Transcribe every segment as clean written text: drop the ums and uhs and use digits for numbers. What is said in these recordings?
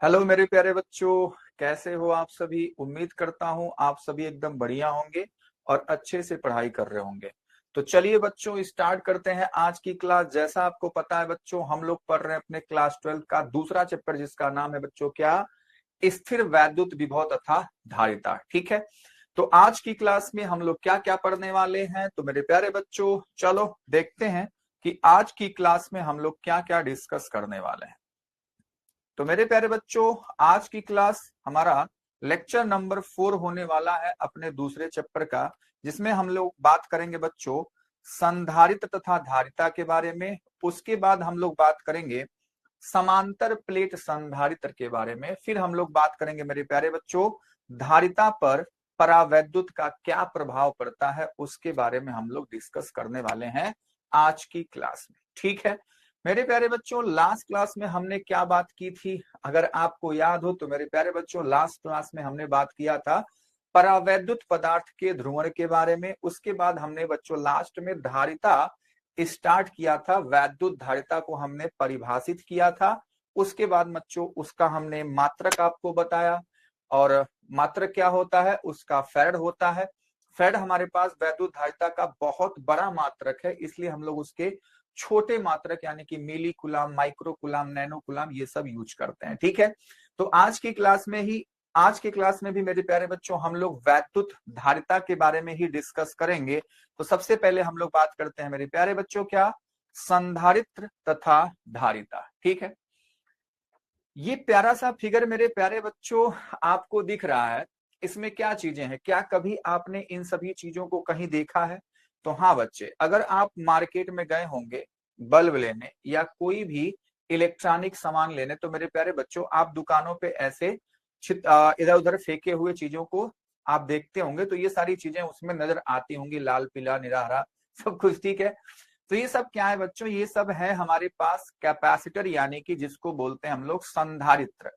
Hello मेरे प्यारे बच्चों। कैसे हो आप सभी? उम्मीद करता हूं आप सभी एकदम बढ़िया होंगे और अच्छे से पढ़ाई कर रहे होंगे। तो चलिए बच्चों स्टार्ट करते हैं आज की क्लास। जैसा आपको पता है बच्चों, हम लोग पढ़ रहे हैं अपने क्लास 12 का दूसरा चैप्टर, जिसका नाम है बच्चों क्या? स्थिर वैद्युत विभव तथा धारिता। ठीक है। तो आज की क्लास में हम लोग क्या क्या पढ़ने वाले हैं, तो मेरे प्यारे बच्चों चलो देखते हैं कि आज की क्लास में हम लोग क्या क्या डिस्कस करने वाले हैं। तो मेरे प्यारे बच्चों, आज की क्लास हमारा लेक्चर नंबर 4 होने वाला है अपने दूसरे चैप्टर का, जिसमें हम लोग बात करेंगे बच्चों संधारित्र तथा धारिता के बारे में। उसके बाद हम लोग बात करेंगे समांतर प्लेट संधारित्र के बारे में। फिर हम लोग बात करेंगे मेरे प्यारे बच्चों धारिता पर परावैद्युत का क्या प्रभाव पड़ता है, उसके बारे में हम लोग डिस्कस करने वाले हैं आज की क्लास में। ठीक है मेरे प्यारे बच्चों, लास्ट क्लास में हमने क्या बात की थी? अगर आपको याद हो तो मेरे प्यारे बच्चों, लास्ट क्लास में हमने बात किया था परावैद्युत पदार्थ के ध्रुवण के बारे में। उसके बाद हमने बच्चों लास्ट में धारिता स्टार्ट किया था, वैद्युत धारिता को हमने परिभाषित किया था। उसके बाद बच्चों उसका हमने मात्रक आपको बताया, और मात्रक क्या होता है? उसका फैरड होता है। फैरड हमारे पास वैद्युत धारिता का बहुत बड़ा मात्रक है, इसलिए हम लोग उसके छोटे मात्रक यानी कि मिली कुलाम, माइक्रो कुलाम, नैनो कुलाम ये सब यूज करते हैं। ठीक है। तो आज की क्लास में भी मेरे प्यारे बच्चों हम लोग वैद्युत धारिता के बारे में ही डिस्कस करेंगे। तो सबसे पहले हम लोग बात करते हैं मेरे प्यारे बच्चों क्या? संधारित्र तथा धारिता। ठीक है। ये प्यारा सा फिगर मेरे प्यारे बच्चों आपको दिख रहा है, इसमें क्या चीजें हैं? क्या कभी आपने इन सभी चीजों को कहीं देखा है? तो हाँ बच्चे, अगर आप मार्केट में गए होंगे बल्ब लेने या कोई भी इलेक्ट्रॉनिक सामान लेने, तो मेरे प्यारे बच्चों आप दुकानों पे ऐसे इधर उधर फेंके हुए चीजों को आप देखते होंगे, तो ये सारी चीजें उसमें नजर आती होंगी, लाल पीला नीला हरा सब कुछ। ठीक है। तो ये सब क्या है बच्चों? ये सब है हमारे पास कैपेसिटर, यानी कि जिसको बोलते हैं हम लोग संधारित्र।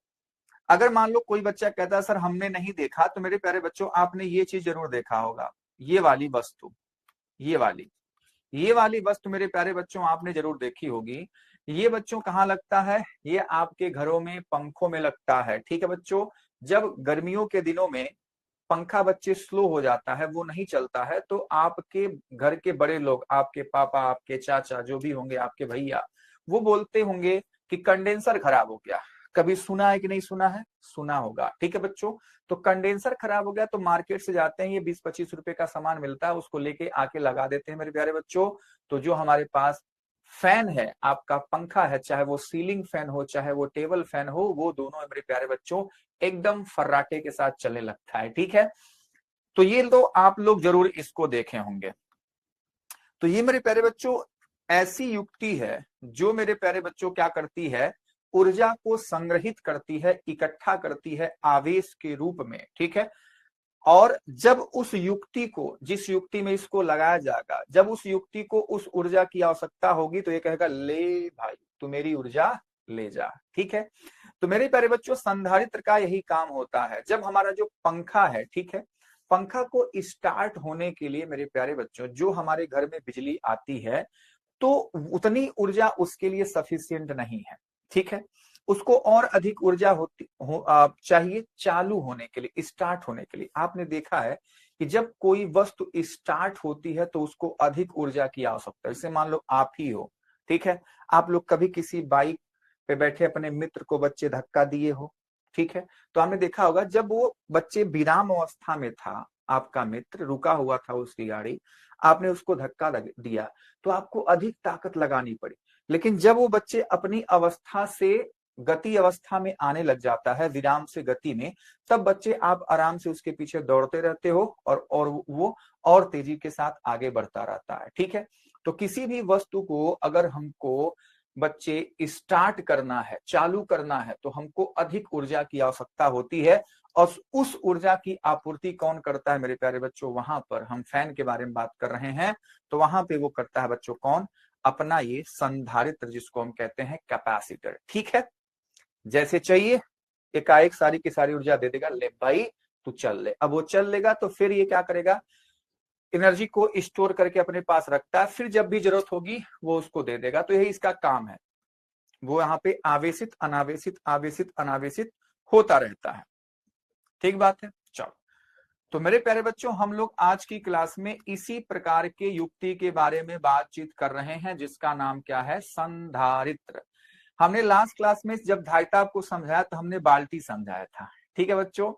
अगर मान लो कोई बच्चा कहता है सर हमने नहीं देखा, तो मेरे प्यारे बच्चों आपने ये चीज जरूर देखा होगा, ये वाली वस्तु, ये वाली ये वाली वस्तु मेरे प्यारे बच्चों आपने जरूर देखी होगी। ये बच्चों कहाँ लगता है? ये आपके घरों में पंखों में लगता है। ठीक है बच्चों, जब गर्मियों के दिनों में पंखा बच्चे स्लो हो जाता है, वो नहीं चलता है, तो आपके घर के बड़े लोग, आपके पापा, आपके चाचा, जो भी होंगे, आपके भैया, वो बोलते होंगे कि कंडेंसर खराब हो गया। कभी सुना है कि नहीं सुना है? सुना होगा। ठीक है बच्चों, तो कंडेंसर खराब हो गया तो मार्केट से जाते हैं, ये 20-25 रुपए का सामान मिलता है, उसको लेके आके लगा देते हैं मेरे प्यारे बच्चों। तो जो हमारे पास फैन है, आपका पंखा है, चाहे वो सीलिंग फैन हो चाहे वो टेबल फैन हो, वो दोनों मेरे प्यारे बच्चों एकदम फर्राटे के साथ चलने लगता है। ठीक है। तो ये तो आप लोग जरूर इसको देखे होंगे। तो ये मेरे प्यारे बच्चों ऐसी युक्ति है जो मेरे प्यारे बच्चों क्या करती है? ऊर्जा को संग्रहित करती है, इकट्ठा करती है आवेश के रूप में। ठीक है। और जब उस युक्ति को, जिस युक्ति में इसको लगाया जाएगा, जब उस युक्ति को उस ऊर्जा की आवश्यकता होगी, तो ये कहेगा ले भाई तू मेरी ऊर्जा ले जा। ठीक है। तो मेरे प्यारे बच्चों संधारित्र का यही काम होता है। जब हमारा जो पंखा है, ठीक है, पंखा को स्टार्ट होने के लिए मेरे प्यारे बच्चों जो हमारे घर में बिजली आती है, तो उतनी ऊर्जा उसके लिए सफिशियंट नहीं है। ठीक है। उसको और अधिक ऊर्जा चाहिए चालू होने के लिए, स्टार्ट होने के लिए। आपने देखा है कि जब कोई वस्तु स्टार्ट होती है तो उसको अधिक ऊर्जा की आवश्यकता है। जैसे मान लो आप ही हो, ठीक है, आप लोग कभी किसी बाइक पे बैठे अपने मित्र को बच्चे धक्का दिए हो, ठीक है, तो आपने देखा होगा जब वो बच्चे विराम अवस्था में था, आपका मित्र रुका हुआ था उसकी गाड़ी, आपने उसको धक्का दिया, तो आपको अधिक ताकत लगानी पड़ी। लेकिन जब वो बच्चे अपनी अवस्था से गति अवस्था में आने लग जाता है, विराम से गति में, तब बच्चे आप आराम से उसके पीछे दौड़ते रहते हो और वो और तेजी के साथ आगे बढ़ता रहता है। ठीक है। तो किसी भी वस्तु को अगर हमको बच्चे स्टार्ट करना है, चालू करना है, तो हमको अधिक ऊर्जा की आवश्यकता होती है। और उस ऊर्जा की आपूर्ति कौन करता है मेरे प्यारे बच्चों? वहां पर हम फैन के बारे में बात कर रहे हैं, तो वहां पे वो करता है बच्चों कौन? अपना ये संधारित्र, जिसको हम कहते हैं कैपेसिटर। ठीक है। जैसे चाहिए एकाएक सारी की सारी ऊर्जा दे देगा, ले भाई तू चल ले। अब वो चल लेगा तो फिर ये क्या करेगा? एनर्जी को स्टोर करके अपने पास रखता है, फिर जब भी जरूरत होगी वो उसको दे देगा। तो यही इसका काम है। वो यहाँ पे आवेशित अनावेशित आवेशित अनावेशित होता रहता है। ठीक बात है। चलो, तो मेरे प्यारे बच्चों, हम लोग आज की क्लास में इसी प्रकार के युक्ति के बारे में बातचीत कर रहे हैं, जिसका नाम क्या है? संधारित्र। हमने लास्ट क्लास में जब धारिता आपको समझाया तो हमने बाल्टी समझाया था। ठीक है बच्चों,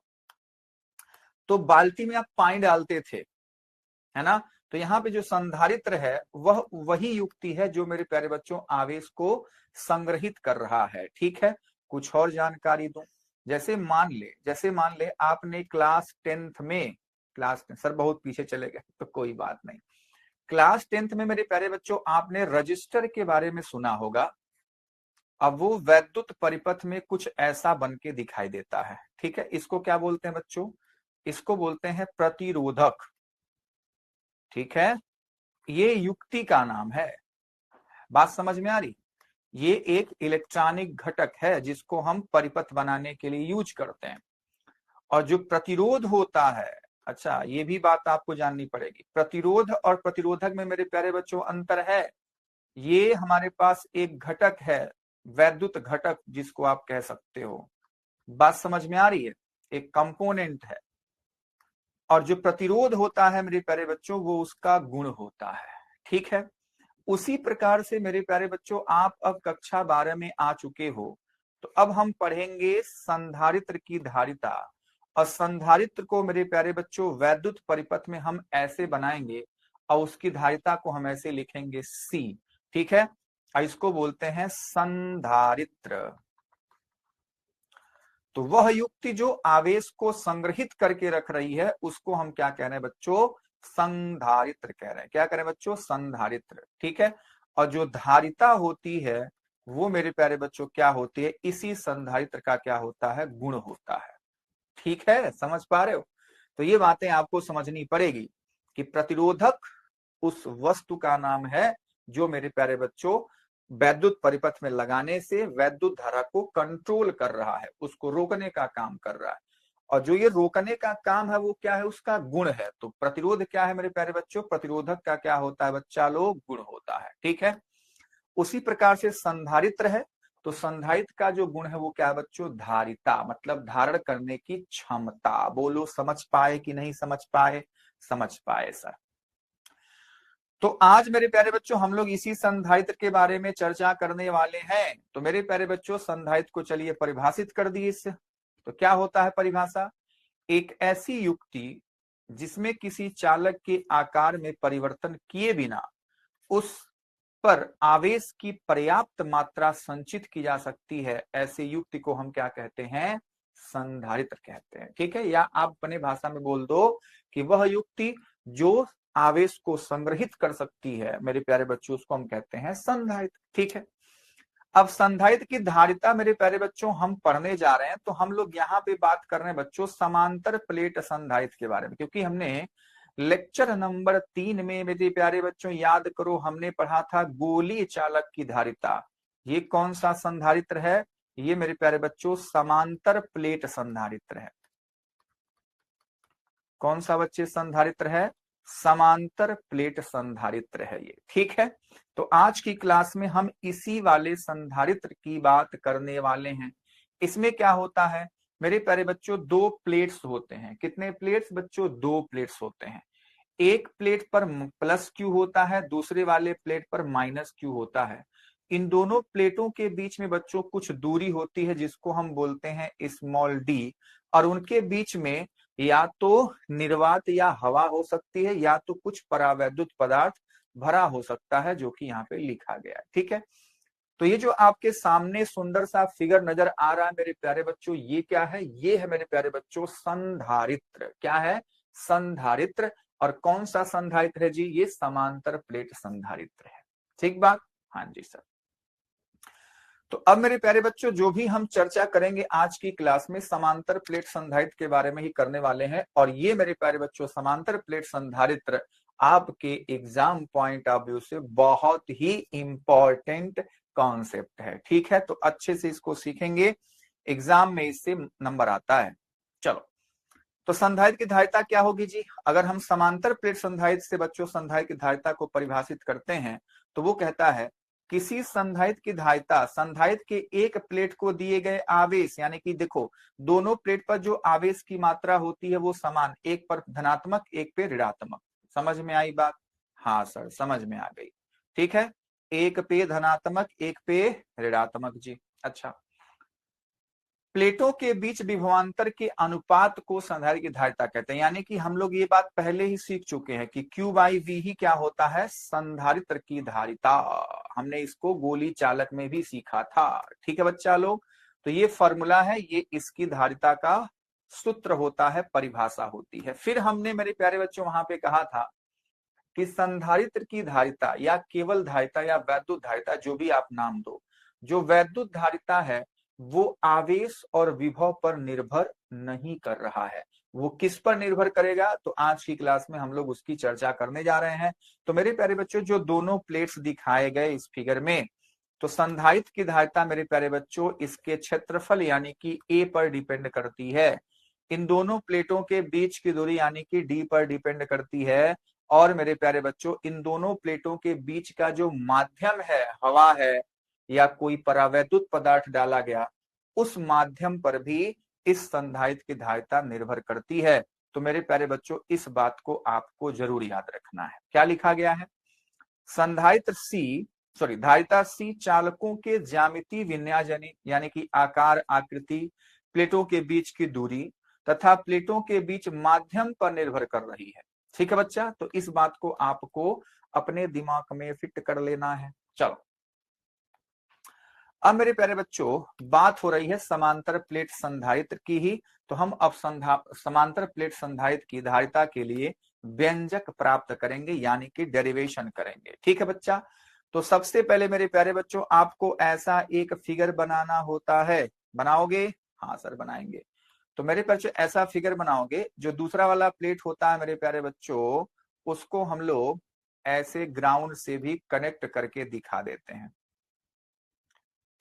तो बाल्टी में आप पानी डालते थे, है ना? तो यहाँ पे जो संधारित्र है वह वही युक्ति है जो मेरे प्यारे बच्चों आवेश को संग्रहित कर रहा है। ठीक है, कुछ और जानकारी दूं। जैसे मान ले आपने क्लास 10th में, सर बहुत पीछे चले गए तो कोई बात नहीं, क्लास 10th में मेरे प्यारे बच्चों आपने रजिस्टर के बारे में सुना होगा। अब वो वैद्युत परिपथ में कुछ ऐसा बन के दिखाई देता है। ठीक है, इसको क्या बोलते हैं बच्चों? इसको बोलते हैं प्रतिरोधक। ठीक है, ये युक्ति का नाम है। बात समझ में आ रही? ये एक इलेक्ट्रॉनिक घटक है जिसको हम परिपथ बनाने के लिए यूज करते हैं। और जो प्रतिरोध होता है, अच्छा ये भी बात आपको जाननी पड़ेगी, प्रतिरोध और प्रतिरोधक में मेरे प्यारे बच्चों अंतर है। ये हमारे पास एक घटक है, वैद्युत घटक जिसको आप कह सकते हो। बात समझ में आ रही है? एक कंपोनेंट है। और जो प्रतिरोध होता है मेरे प्यारे बच्चों, वो उसका गुण होता है। ठीक है, उसी प्रकार से मेरे प्यारे बच्चों आप अब कक्षा 12 में आ चुके हो, तो अब हम पढ़ेंगे संधारित्र की धारिता। और संधारित्र को मेरे प्यारे बच्चों वैद्युत परिपथ में हम ऐसे बनाएंगे और उसकी धारिता को हम ऐसे लिखेंगे C। ठीक है, और इसको बोलते हैं संधारित्र। तो वह युक्ति जो आवेश को संग्रहित करके रख रही है उसको हम क्या कह रहे हैं बच्चों? संधारित्र कह रहे हैं। क्या कह रहे हैं बच्चों? संधारित्र। ठीक है, और जो धारिता होती है वो मेरे प्यारे बच्चों क्या होती है? इसी संधारित्र का क्या होता है? गुण होता है। ठीक है, समझ पा रहे हो? तो ये बातें आपको समझनी पड़ेगी कि प्रतिरोधक उस वस्तु का नाम है जो मेरे प्यारे बच्चों वैद्युत परिपथ में लगाने से वैद्युत धारा को कंट्रोल कर रहा है, उसको रोकने का काम कर रहा है। और जो ये रोकने का काम है वो क्या है? उसका गुण है। तो प्रतिरोध क्या है मेरे प्यारे बच्चों? प्रतिरोधक का क्या होता है बच्चा लोग? गुण होता है। ठीक है, उसी प्रकार से संधारित्र है, तो संधारित्र का जो गुण है वो क्या है बच्चों? धारिता, मतलब धारण करने की क्षमता। बोलो समझ पाए कि नहीं समझ पाए? समझ पाए सर। तो आज मेरे प्यारे बच्चों हम लोग इसी संधारित्र के बारे में चर्चा करने वाले हैं। तो मेरे प्यारे बच्चों संधारित्र को चलिए परिभाषित कर दिए इससे। तो क्या होता है परिभाषा? एक ऐसी युक्ति जिसमें किसी चालक के आकार में परिवर्तन किए बिना उस पर आवेश की पर्याप्त मात्रा संचित की जा सकती है, ऐसे युक्ति को हम क्या कहते हैं? संधारित्र कहते हैं। ठीक है, या आप अपने भाषा में बोल दो कि वह युक्ति जो आवेश को संग्रहित कर सकती है मेरे प्यारे बच्चों, उसको हम कहते हैं संधारित्र। ठीक है, अब संधारित्र की धारिता मेरे प्यारे बच्चों हम पढ़ने जा रहे हैं। तो हम लोग यहाँ पे बात कर रहे हैं बच्चों समांतर प्लेट संधारित्र के बारे में, क्योंकि हमने लेक्चर नंबर 3 में मेरे प्यारे बच्चों याद करो हमने पढ़ा था गोलीय चालक की धारिता। ये कौन सा संधारित्र है? ये मेरे प्यारे बच्चों समांतर प्लेट संधारित्र है। कौन सा बच्चे संधारित्र है? समांतर प्लेट संधारित्र है ये। ठीक है, तो आज की क्लास में हम इसी वाले संधारित्र की बात करने वाले हैं। इसमें क्या होता है मेरे प्यारे बच्चों? दो प्लेट्स होते हैं। कितने प्लेट्स बच्चों? दो प्लेट्स होते हैं। एक प्लेट पर प्लस क्यू होता है, दूसरे वाले प्लेट पर माइनस क्यू होता है। इन दोनों प्लेटों के बीच में बच्चों कुछ दूरी होती है जिसको हम बोलते हैं स्मॉल डी। और उनके बीच में या तो निर्वात या हवा हो सकती है या तो कुछ परावैद्युत पदार्थ भरा हो सकता है, जो कि यहाँ पे लिखा गया है। ठीक है, तो ये जो आपके सामने सुंदर सा फिगर नजर आ रहा है मेरे प्यारे बच्चों, ये क्या है? ये है मेरे प्यारे बच्चों संधारित्र। क्या है? संधारित्र। और कौन सा संधारित्र है जी? ये समांतर प्लेट संधारित्र है। ठीक बात? हाँ जी सर। तो अब मेरे प्यारे बच्चों जो भी हम चर्चा करेंगे आज की क्लास में समांतर प्लेट संधारित्र के बारे में ही करने वाले हैं। और ये मेरे प्यारे बच्चों समांतर प्लेट संधारित्र आपके एग्जाम पॉइंट ऑफ व्यू से बहुत ही इंपॉर्टेंट कॉन्सेप्ट है। ठीक है, तो अच्छे से इसको सीखेंगे, एग्जाम में इससे नंबर आता है। चलो, तो संधारित्र की धारिता क्या होगी जी? अगर हम समांतर प्लेट संधारित्र से बच्चों संधारित्र की धारिता को परिभाषित करते हैं तो वो कहता है किसी संधारित्र की धारिता संधारित्र के एक प्लेट को दिए गए आवेश, यानी कि देखो दोनों प्लेट पर जो आवेश की मात्रा होती है वो समान, एक पर धनात्मक एक पे ऋणात्मक। समझ में आई बात? हाँ सर समझ में आ गई। ठीक है, एक पे धनात्मक एक पे ऋणात्मक जी। अच्छा, प्लेटों के बीच विभवांतर के अनुपात को संधारित्र की धारिता कहते हैं, यानी कि हम लोग ये बात पहले ही सीख चुके हैं कि Q बाई वी ही क्या होता है, संधारित्र की धारिता। हमने इसको गोली चालक में भी सीखा था। ठीक है बच्चा लोग, तो ये फॉर्मूला है, ये इसकी धारिता का सूत्र होता है, परिभाषा होती है। फिर हमने मेरे प्यारे बच्चों वहां पे कहा था कि संधारित्र की धारिता या केवल धारिता या वैद्युत धारिता, जो भी आप नाम दो, जो वैद्युत धारिता है वो आवेश और विभव पर निर्भर नहीं कर रहा है। वो किस पर निर्भर करेगा, तो आज की क्लास में हम लोग उसकी चर्चा करने जा रहे हैं। तो मेरे प्यारे बच्चों, जो दोनों प्लेट्स दिखाए गए इस फिगर में, तो संधारित्र की धारिता मेरे प्यारे बच्चों इसके क्षेत्रफल यानी कि ए पर डिपेंड करती है, इन दोनों प्लेटों के बीच की दूरी यानी कि डी पर डिपेंड करती है, और मेरे प्यारे बच्चों इन दोनों प्लेटों के बीच का जो माध्यम है, हवा है या कोई परावैद्युत पदार्थ डाला गया, उस माध्यम पर भी इस संधारित्र की धारिता निर्भर करती है। तो मेरे प्यारे बच्चों इस बात को आपको जरूर याद रखना है। क्या लिखा गया है, संधारित्र धारिता सी चालकों के ज्यामितीय विन्यास यानी कि आकार आकृति, प्लेटों के बीच की दूरी तथा प्लेटों के बीच माध्यम पर निर्भर कर रही है। ठीक है बच्चा, तो इस बात को आपको अपने दिमाग में फिट कर लेना है। चलो, अब मेरे प्यारे बच्चों बात हो रही है समांतर प्लेट संधारित्र की ही, तो हम अब समांतर प्लेट संधारित्र की धारिता के लिए व्यंजक प्राप्त करेंगे, यानी कि डेरिवेशन करेंगे। ठीक है बच्चा, तो सबसे पहले मेरे प्यारे बच्चों आपको ऐसा एक फिगर बनाना होता है। बनाओगे? हाँ सर बनाएंगे। तो मेरे बच्चों ऐसा फिगर बनाओगे, जो दूसरा वाला प्लेट होता है मेरे प्यारे बच्चों, उसको हम लोग ऐसे ग्राउंड से भी कनेक्ट करके दिखा देते हैं।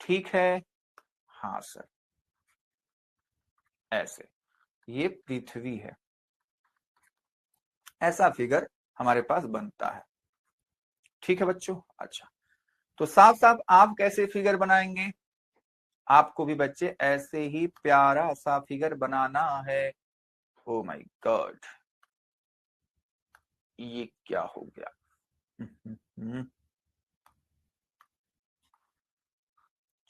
ठीक है? हाँ सर, ऐसे, ये पृथ्वी है, ऐसा फिगर हमारे पास बनता है। ठीक है बच्चों? अच्छा, तो साफ साफ आप कैसे फिगर बनाएंगे, आपको भी बच्चे ऐसे ही प्यारा सा फिगर बनाना है। ओ माय गॉड, ये क्या हो गया?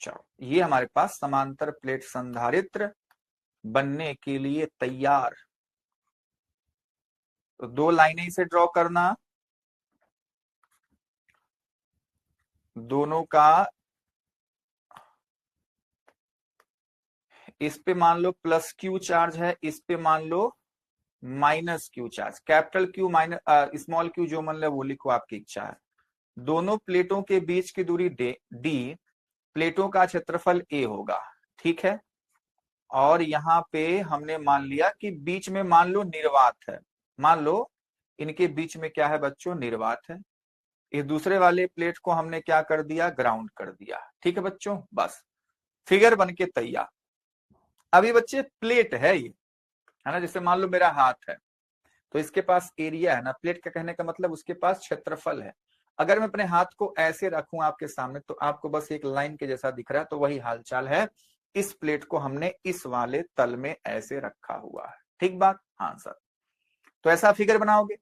चलो, ये हमारे पास समांतर प्लेट संधारित्र बनने के लिए तैयार। तो दो लाइनें इसे ड्रॉ करना, दोनों का, इस पे मान लो प्लस क्यू चार्ज है, इस पे मान लो minus Q charge. Capital Q minus small Q जो मान लो वो लिखो, आपकी इच्छा है। दोनों प्लेटों के बीच की दूरी डी, प्लेटों का क्षेत्रफल ए होगा। ठीक है, और यहाँ पे हमने मान लिया कि बीच में मान लो निर्वात है, मान लो इनके बीच में क्या है बच्चों, निर्वात है। इस दूसरे वाले प्लेट को हमने क्या कर दिया, ग्राउंड कर दिया। ठीक है बच्चों, बस फिगर बन के तैयार। अभी बच्चे प्लेट है ये, है ना, जैसे मान लो मेरा हाथ है, तो इसके पास एरिया है ना, प्लेट का कहने का मतलब उसके पास क्षेत्रफल है। अगर मैं अपने हाथ को ऐसे रखूं आपके सामने, तो आपको बस एक लाइन के जैसा दिख रहा है, तो वही हालचाल है। इस प्लेट को हमने इस वाले तल में ऐसे रखा हुआ है। ठीक बात? हाँ सर, तो ऐसा फिगर बनाओगे।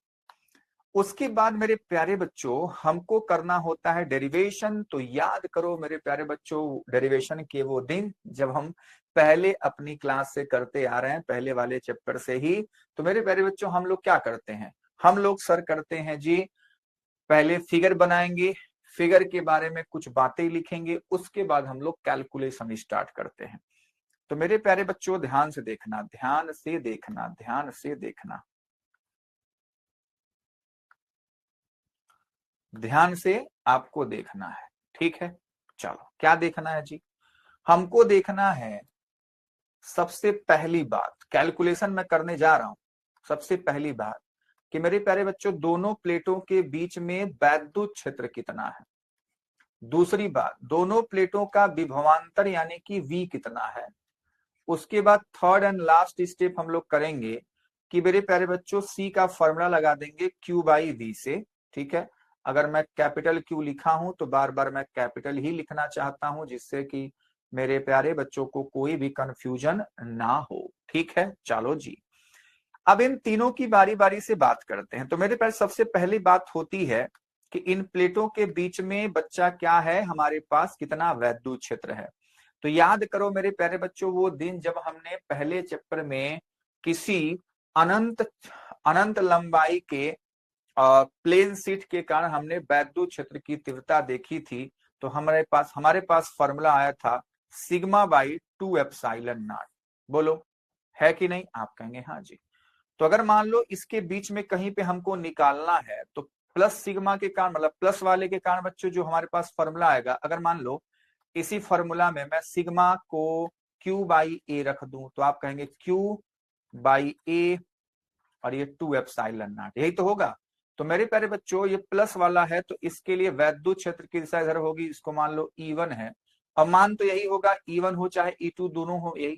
उसके बाद मेरे प्यारे बच्चों हमको करना होता है डेरिवेशन। तो याद करो मेरे प्यारे बच्चों, डेरिवेशन के वो दिन जब हम पहले अपनी क्लास से करते आ रहे हैं, पहले वाले चैप्टर से ही। तो मेरे प्यारे बच्चों हम लोग क्या करते हैं, हम लोग सर करते हैं जी, पहले फिगर बनाएंगे, फिगर के बारे में कुछ बातें लिखेंगे, उसके बाद हम लोग कैलकुलेशन स्टार्ट करते हैं। तो मेरे प्यारे बच्चों ध्यान से देखना, ध्यान से देखना, ध्यान से देखना, ध्यान से आपको देखना है। ठीक है, चलो क्या देखना है जी, हमको देखना है सबसे पहली बात, कैलकुलेशन में करने जा रहा हूं। सबसे पहली बात कि मेरे प्यारे बच्चों दोनों प्लेटों के बीच में वैद्युत क्षेत्र कितना है। दूसरी बात, दोनों प्लेटों का विभवांतर यानी कि V कितना है। उसके बाद थर्ड एंड लास्ट स्टेप हम लोग करेंगे कि मेरे प्यारे बच्चों C का फॉर्मूला लगा देंगे Q बाई V से। ठीक है, अगर मैं कैपिटल क्यू लिखा हूं तो बार बार मैं कैपिटल ही लिखना चाहता हूं, जिससे कि मेरे प्यारे बच्चों को कोई भी कंफ्यूजन ना हो। ठीक है, चलो जी। अब इन तीनों की बारी बारी से बात करते हैं। तो मेरे पास सबसे पहली बात होती है कि इन प्लेटों के बीच में बच्चा क्या है, हमारे पास कितना वैद्युत क्षेत्र है। तो याद करो मेरे प्यारे बच्चों, वो दिन जब हमने पहले चैप्टर में किसी अनंत अनंत लंबाई के प्लेन शीट के कारण हमने वैद्युत क्षेत्र की तीव्रता देखी थी, तो हमारे पास फॉर्मूला आया था सिग्मा बाई 2 एप्सिलॉन नॉट। बोलो है कि नहीं? आप कहेंगे हाँ जी। तो अगर मान लो इसके बीच में कहीं पे हमको निकालना है, तो प्लस सिग्मा के कारण, मतलब प्लस वाले के कारण बच्चों जो हमारे पास फॉर्मूला आएगा, अगर मान लो इसी फॉर्मूला में मैं सिग्मा को क्यू बाई ए रख दूं, तो आप कहेंगे क्यू बाई ए और ये 2 एप्सिलॉन नॉट, यही तो होगा। तो मेरे प्यारे बच्चों ये प्लस वाला है, तो इसके लिए वैद्युत क्षेत्र की दिशा इधर होगी, इसको मान लो E1 है। और मान तो यही होगा, E1 हो चाहे E2 दोनों हो यही,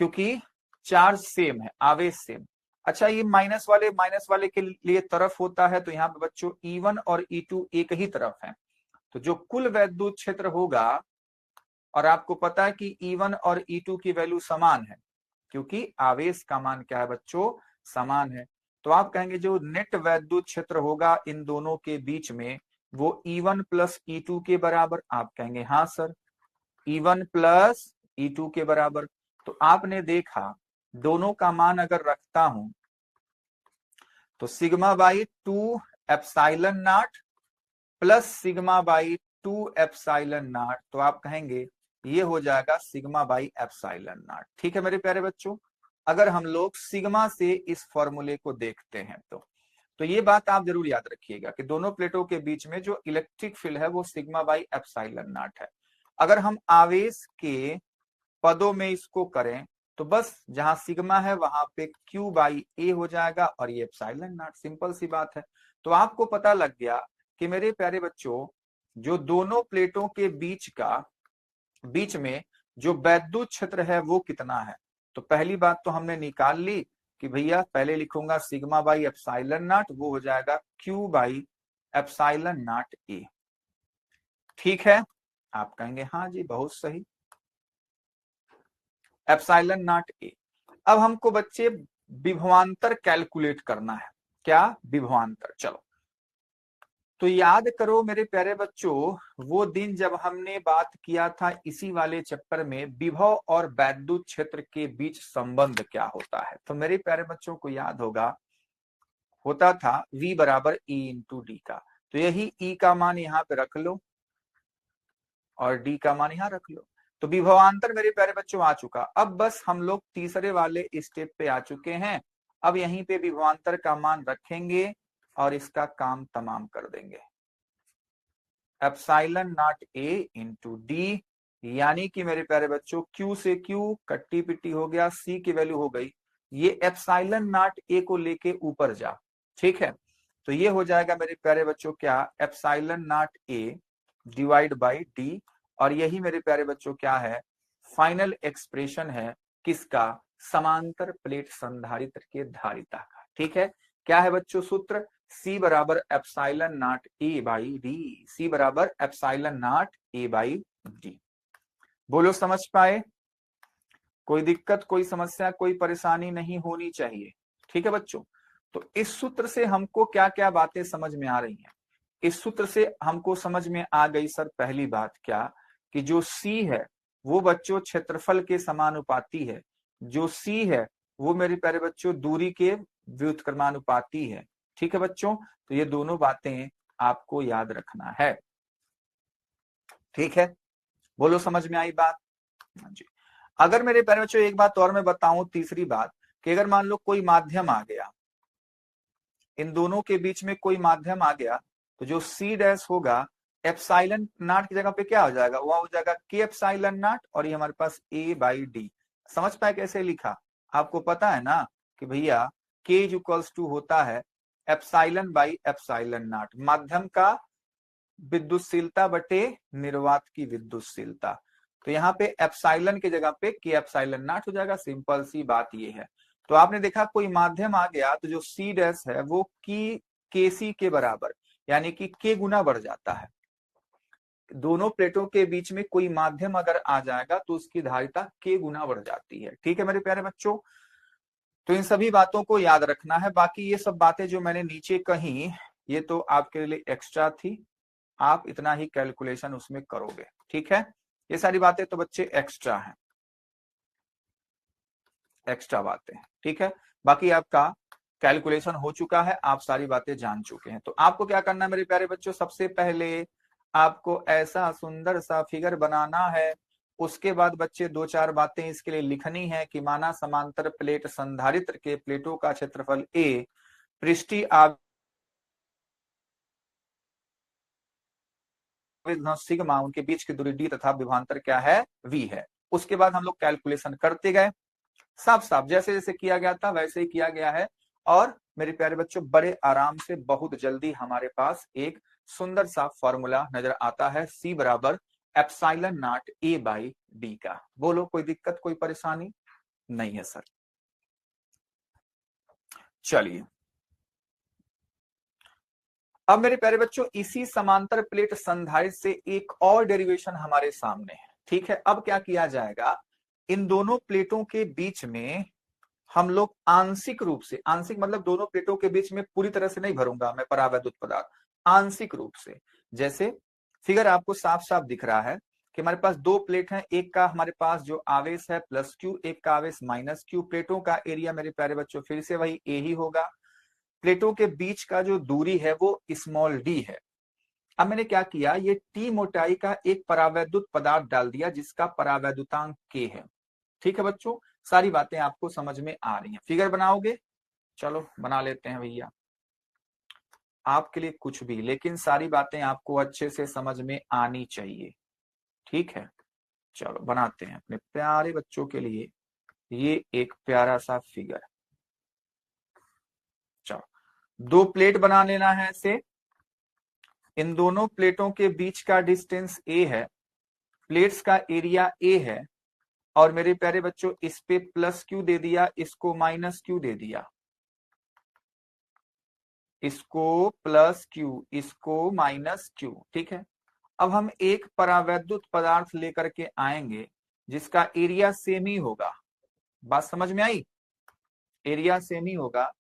क्योंकि चार्ज सेम है, आवेश सेम। अच्छा, ये माइनस वाले के लिए तरफ होता है, तो यहाँ पे बच्चों E1 और E2 एक ही तरफ है। तो जो कुल वैद्युत क्षेत्र होगा, और आपको पता है कि E1 और E2 की वैल्यू समान है, क्योंकि आवेश का मान क्या है बच्चों, समान है। तो आप कहेंगे जो नेट वैद्युत क्षेत्र होगा इन दोनों के बीच में, वो E1 प्लस E2 के बराबर। आप कहेंगे हाँ सर, E1 प्लस E2 के बराबर। तो आपने देखा दोनों का मान अगर रखता हूं, तो sigma by 2 epsilon not plus sigma by 2 epsilon not, तो आप कहेंगे ये हो जाएगा सिग्मा बाई एप्सिलॉन नॉट। ठीक है मेरे प्यारे बच्चों, अगर हम लोग सिग्मा से इस फॉर्मूले को देखते हैं तो ये बात आप जरूर याद रखिएगा कि दोनों प्लेटों के बीच में जो इलेक्ट्रिक फील्ड है वो सिग्मा बाई एप्सिलॉन नॉट है। अगर हम आवेश के पदों में इसको करें, तो बस जहां सिग्मा है वहां पे क्यू बाई ए हो जाएगा और ये एप्सिलॉन नॉट, सिंपल सी बात है। तो आपको पता लग गया कि मेरे प्यारे बच्चों जो दोनों प्लेटों के बीच में जो वैद्युत क्षेत्र है वो कितना है। तो पहली बात तो हमने निकाल ली कि भैया पहले लिखूंगा सिग्मा बाई एप्सिलॉन नॉट, वो हो जाएगा क्यू बाई एप्सिलॉन नॉट ए। ठीक है, आप कहेंगे हाँ जी बहुत सही, एप्सिलॉन नॉट ए। अब हमको बच्चे विभवांतर कैलकुलेट करना है। क्या? विभवांतर। चलो तो याद करो मेरे प्यारे बच्चों, वो दिन जब हमने बात किया था इसी वाले चैप्टर में विभव और वैद्युत क्षेत्र के बीच संबंध क्या होता है। तो मेरे प्यारे बच्चों को याद होता था V बराबर E इंटू डी का। तो यही E का मान यहाँ पे रख लो और D का मान यहाँ रख लो। तो विभवांतर मेरे प्यारे बच्चों आ चुका। अब बस हम लोग तीसरे वाले स्टेप पे आ चुके हैं। अब यहीं पे विभवांतर का मान रखेंगे और इसका काम तमाम कर देंगे। एप्सिलॉन नॉट ए इंटू डी, यानी कि मेरे प्यारे बच्चों Q से Q कट्टी पिट्टी हो गया, C की वैल्यू हो गई, ये एप्सिलॉन नॉट ए को लेके ऊपर जा। ठीक है, तो ये हो जाएगा मेरे प्यारे बच्चों क्या, epsilon naught A divide by D. और यही मेरे प्यारे बच्चों क्या है, फाइनल एक्सप्रेशन है किसका, समांतर प्लेट संधारित्र के धारिता का। ठीक है, क्या है बच्चों सूत्र, C बराबर epsilon naught A by D, C बराबर epsilon naught A by D. बोलो समझ पाए? कोई दिक्कत, कोई समस्या, कोई परेशानी नहीं होनी चाहिए। ठीक है बच्चों, तो इस सूत्र से हमको क्या क्या बातें समझ में आ रही हैं। इस सूत्र से हमको समझ में आ गई सर पहली बात क्या, कि जो C है वो बच्चों क्षेत्रफल के समानुपाती है, जो C है वो मेरे प्यारे बच्चों दूरी के व्युत्क्रमानुपाती है। ठीक है बच्चों, तो ये दोनों बातें आपको याद रखना है। ठीक है, बोलो समझ में आई बात? जी। अगर मेरे प्यारे बच्चों एक बात और मैं बताऊं, तीसरी बात, कि अगर मान लो कोई माध्यम आ गया, इन दोनों के बीच में कोई माध्यम आ गया, तो जो C डैश होगा एप्सिलॉन नॉट की जगह पे क्या हो जाएगा, वह हो जाएगा K एप्सिलॉन नॉट, और ये हमारे पास A बाई डी। समझ पाए कैसे लिखा? आपको पता है ना कि भैया K इक्वल्स टू होता है एप्सिलॉन बाई एप्सिलॉन नॉट, माध्यम का विद्युतशीलता बटे निर्वात की विद्युतशीलता। तो यहाँ पे एप्सिलॉन की जगह पे K एप्सिलॉन नॉट हो जाएगा, सिंपल सी बात ये है। तो आपने देखा कोई माध्यम आ गया, तो जो C डैश है वो की KC के बराबर, यानी कि k गुना बढ़ जाता है। दोनों प्लेटों के बीच में कोई माध्यम अगर आ जाएगा तो उसकी धारिता k गुना बढ़ जाती है। ठीक है मेरे प्यारे बच्चों, तो इन सभी बातों को याद रखना है। बाकी ये सब बातें जो मैंने नीचे कही ये तो आपके लिए एक्स्ट्रा थी, आप इतना ही कैलकुलेशन उसमें करोगे। ठीक है, ये सारी बातें तो बच्चे एक्स्ट्रा हैं, एक्स्ट्रा बातें। ठीक है, बाकी आपका कैलकुलेशन हो चुका है, आप सारी बातें जान चुके हैं। तो आपको क्या करना है मेरे प्यारे बच्चों, सबसे पहले आपको ऐसा सुंदर सा फिगर बनाना है। उसके बाद बच्चे दो चार बातें इसके लिए लिखनी है कि माना समांतर प्लेट संधारित्र के प्लेटों का क्षेत्रफल ए, पृष्ठीय सिग्मा, उनके बीच की दूरी डी तथा विभवांतर क्या है, वी है। उसके बाद हम लोग कैलकुलेशन करते गए, साफ साफ जैसे जैसे किया गया था वैसे ही किया गया है। और मेरे प्यारे बच्चों बड़े आराम से बहुत जल्दी हमारे पास एक सुंदर सा फॉर्मूला नजर आता है, C बराबर epsilon naught A by D का। बोलो कोई दिक्कत कोई परेशानी नहीं है सर। चलिए अब मेरे प्यारे बच्चों इसी समांतर प्लेट संधारित्र से एक और डेरिवेशन हमारे सामने है। ठीक है, अब क्या किया जाएगा, इन दोनों प्लेटों के बीच में हम लोग आंशिक रूप से, आंशिक मतलब दोनों प्लेटों के बीच में पूरी तरह से नहीं भरूंगा मैं परावैद्युत पदार्थ, आंशिक रूप से। जैसे फिगर आपको साफ साफ दिख रहा है कि हमारे पास दो प्लेट हैं, एक का हमारे पास जो आवेश है प्लस क्यू, एक का आवेश माइनस क्यू। प्लेटों का एरिया मेरे प्यारे बच्चों फिर से वही ए ही होगा। प्लेटों के बीच का जो दूरी है वो स्मॉल डी है। अब मैंने क्या किया, ये टी मोटाई का एक परावैद्युत पदार्थ डाल दिया जिसका परावैद्युतांक के है। ठीक है बच्चों, सारी बातें आपको समझ में आ रही हैं। फिगर बनाओगे, चलो बना लेते हैं भैया, आपके लिए कुछ भी, लेकिन सारी बातें आपको अच्छे से समझ में आनी चाहिए। ठीक है, चलो बनाते हैं अपने प्यारे बच्चों के लिए ये एक प्यारा सा फिगर। चलो दो प्लेट बना लेना है ऐसे, इन दोनों प्लेटों के बीच का डिस्टेंस ए है, प्लेट्स का एरिया ए है, और मेरे प्यारे बच्चों इस पे प्लस क्यू दे दिया, इसको माइनस क्यू दे दिया, इसको प्लस क्यू, इसको माइनस क्यू। ठीक है, अब हम एक परावैद्युत पदार्थ लेकर के आएंगे जिसका एरिया सेम ही होगा। बात समझ में आई, एरिया सेम ही होगा।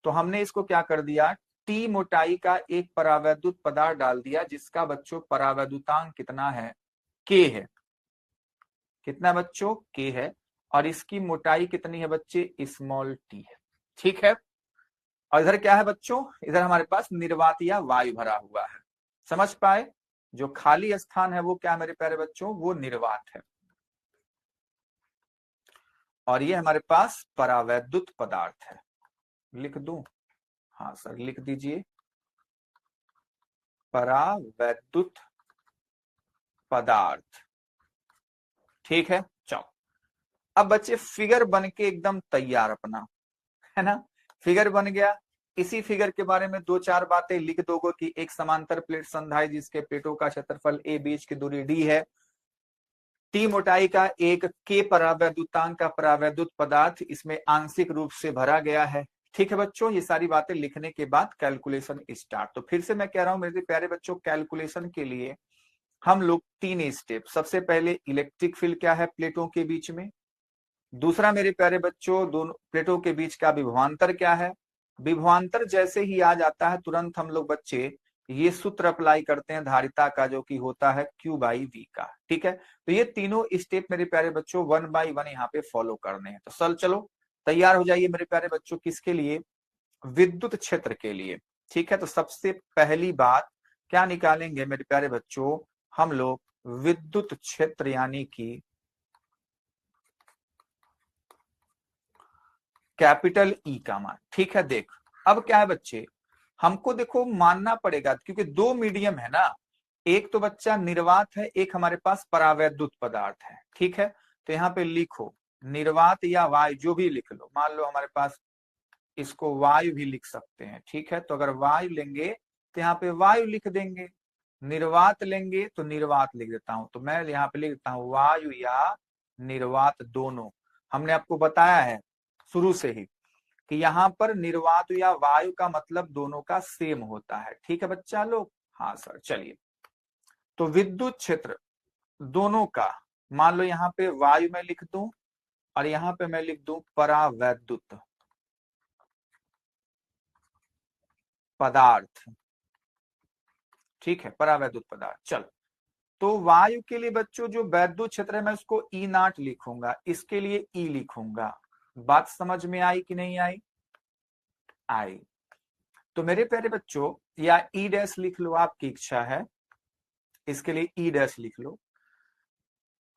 तो हमने इसको क्या कर दिया, टी मोटाई का एक परावैद्युत पदार्थ डाल दिया जिसका बच्चों परावैद्युतांक कितना है, के है। कितना बच्चों, के है, और इसकी मोटाई कितनी है बच्चे, स्मॉल टी है। ठीक है, और इधर क्या है बच्चों, इधर हमारे पास निर्वात या वायु भरा हुआ है। समझ पाए, जो खाली स्थान है वो क्या मेरे प्यारे बच्चों, वो निर्वात है। और ये हमारे पास परावैद्युत पदार्थ है। लिख दूं, हाँ सर लिख दीजिए, परावैद्युत पदार्थ। ठीक है, चलो अब बच्चे फिगर बन के एकदम तैयार अपना, है ना, फिगर बन गया। इसी फिगर के बारे में दो चार बातें लिख दोगे कि एक समांतर प्लेट संधाई जिसके प्लेटों का क्षेत्रफल ए, बीच की दूरी डी है, टी मोटाई का एक के परावैद्युतांक का परावैद्युत पदार्थ इसमें आंशिक रूप से भरा गया है। ठीक है बच्चों, ये सारी बातें लिखने के बाद कैलकुलेशन स्टार्ट। तो फिर से मैं कह रहा हूं मेरे प्यारे बच्चों, कैलकुलेशन के लिए हम लोग तीन स्टेप, सबसे पहले इलेक्ट्रिक फील्ड क्या है प्लेटों के बीच में, दूसरा मेरे प्यारे बच्चों दोनों प्लेटों के बीच का विभवांतर क्या है। विभवांतर जैसे ही आ जाता है तुरंत हम लोग बच्चे ये सूत्र अप्लाई करते हैं धारिता का, जो कि होता है Q बाई V का। ठीक है, तो ये तीनों स्टेप मेरे प्यारे बच्चों 1 बाई 1 यहाँ पे फॉलो करने हैं। तो चलो तैयार हो जाइए मेरे प्यारे बच्चों, किसके लिए, विद्युत क्षेत्र के लिए। ठीक है, तो सबसे पहली बात क्या निकालेंगे मेरे प्यारे बच्चों, हम लोग विद्युत क्षेत्र यानी कि कैपिटल ई का मान। ठीक है, देख अब क्या है बच्चे, हमको देखो मानना पड़ेगा क्योंकि दो मीडियम है ना, एक तो बच्चा निर्वात है, एक हमारे पास परावैद्युत पदार्थ है। ठीक है, तो यहाँ पे लिखो निर्वात या वायु जो भी लिख लो, मान लो हमारे पास इसको वायु भी लिख सकते हैं। ठीक है, तो अगर वायु लेंगे तो यहाँ पे वायु लिख देंगे, निर्वात लेंगे तो निर्वात लिख देता हूं। तो मैं यहाँ पे लिख देता हूं वायु या निर्वात दोनों। हमने आपको बताया है शुरू से ही कि यहाँ पर निर्वात या वायु का मतलब दोनों का सेम होता है। ठीक है बच्चा लोग? हाँ सर। चलिए, तो विद्युत क्षेत्र दोनों का, मान लो यहाँ पे वायु में लिख दूं और यहाँ पे मैं लिख दूं परावैद्युत पदार्थ। ठीक है, परावैद्युत पदार्थ। चल, तो वायु के लिए बच्चों जो वैद्युत क्षेत्र है मैं उसको ई नॉट लिखूंगा, इसके लिए ई लिखूंगा। बात समझ में आई कि नहीं आई? आई। तो मेरे प्यारे बच्चों, या ई डैश लिख लो, आपकी इच्छा है, इसके लिए ई डैश लिख लो,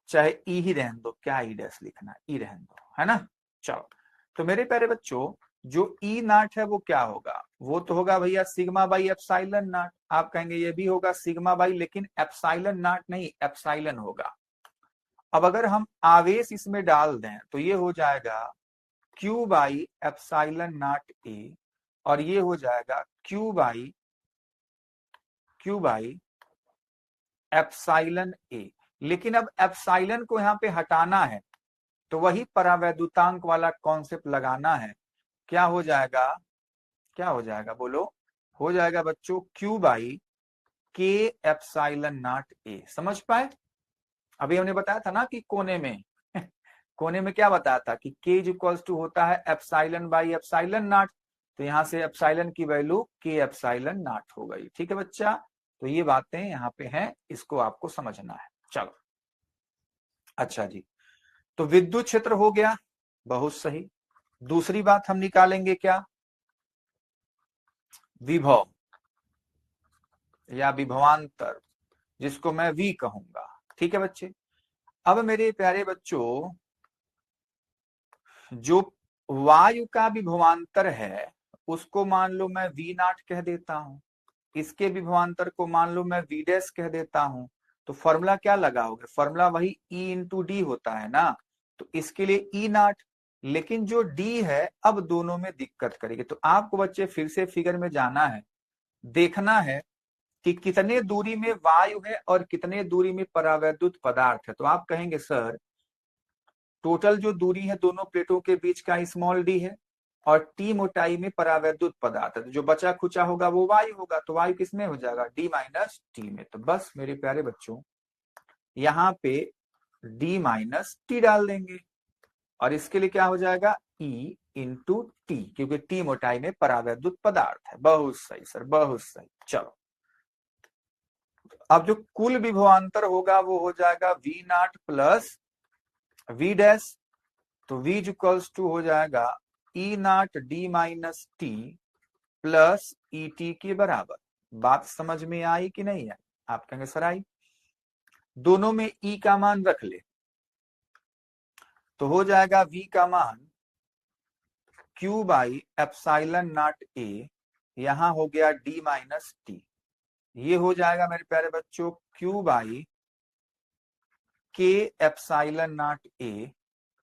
चाहे ई ही रहने दो, क्या ई डैश लिखना, ई रहने दो, है ना। चलो, तो मेरे प्यारे बच्चों जो ई नॉट है वो क्या होगा? वो तो होगा भैया सिग्मा बाई एप्सिलॉन नॉट। आप कहेंगे ये भी होगा सिग्मा बाई, लेकिन एप्सिलॉन नॉट नहीं, एप्सिलॉन होगा। अब अगर हम आवेश इसमें डाल दें तो ये हो जाएगा क्यू बाई एप्सिलॉन नॉट ए, और ये हो जाएगा क्यू बाई एप्सिलॉन ए। लेकिन अब एप्सिलॉन को यहाँ पे हटाना है, तो वही परावैद्युतांक वाला कॉन्सेप्ट लगाना है। क्या हो जाएगा? क्या हो जाएगा बोलो? हो जाएगा बच्चों क्यू बाई के एप्सिलॉन नॉट ए। समझ पाए? अभी हमने बताया था ना कि कोने में कोने में क्या बताया था कि के इज इक्वल्स टू होता है एप्सिलॉन बाई एप्सिलॉन नॉट। तो यहां से एप्सिलॉन की वैल्यू के एप्सिलॉन नॉट हो गई। ठीक है बच्चा? तो ये बातें यहाँ पे हैं, इसको आपको समझना है। चलो, अच्छा जी, तो विद्युत क्षेत्र हो गया, बहुत सही। दूसरी बात हम निकालेंगे क्या? विभव या विभवांतर, जिसको मैं वी कहूंगा। ठीक है बच्चे? अब मेरे प्यारे बच्चों, जो वायु का विभवांतर है उसको मान लो मैं वी नॉट कह देता हूं, इसके विभवांतर को मान लो मैं वी डैश कह देता हूं। तो फॉर्मूला क्या लगाओगे? फॉर्मूला वही ई इंटू डी होता है ना। तो इसके लिए ई नॉट, लेकिन जो डी है अब दोनों में दिक्कत करेगी। तो आपको बच्चे फिर से फिगर में जाना है, देखना है कि कितने दूरी में वायु है और कितने दूरी में परावैद्युत पदार्थ है। तो आप कहेंगे सर टोटल जो दूरी है दोनों प्लेटों के बीच का स्मॉल डी है, और टी मोटाई में परावैद्युत पदार्थ है, तो जो बचा खुचा होगा वो वायु होगा। तो वायु किसमें हो जाएगा? डी माइनस टी में। तो बस मेरे प्यारे बच्चों यहाँ पे डी माइनस टी डाल देंगे, और इसके लिए क्या हो जाएगा? ई इंटू टी, क्योंकि टी मोटाई में परावैद्युत पदार्थ है। बहुत सही सर, बहुत सही। चलो, अब जो कुल विभवांतर होगा वो हो जाएगा V naught plus V dash. तो v इक्वल्स टू हो जाएगा E naught D minus T plus E T के बराबर। बात समझ में आई कि नहीं आई? आप कहेंगे सर आई। दोनों में ई का मान रख ले, तो हो जाएगा v का मान q बाई एप्सिलॉन नॉट ए, यहां हो गया d माइनस टी। ये हो जाएगा मेरे प्यारे बच्चों q बाई के एप्सिलॉन नॉट ए,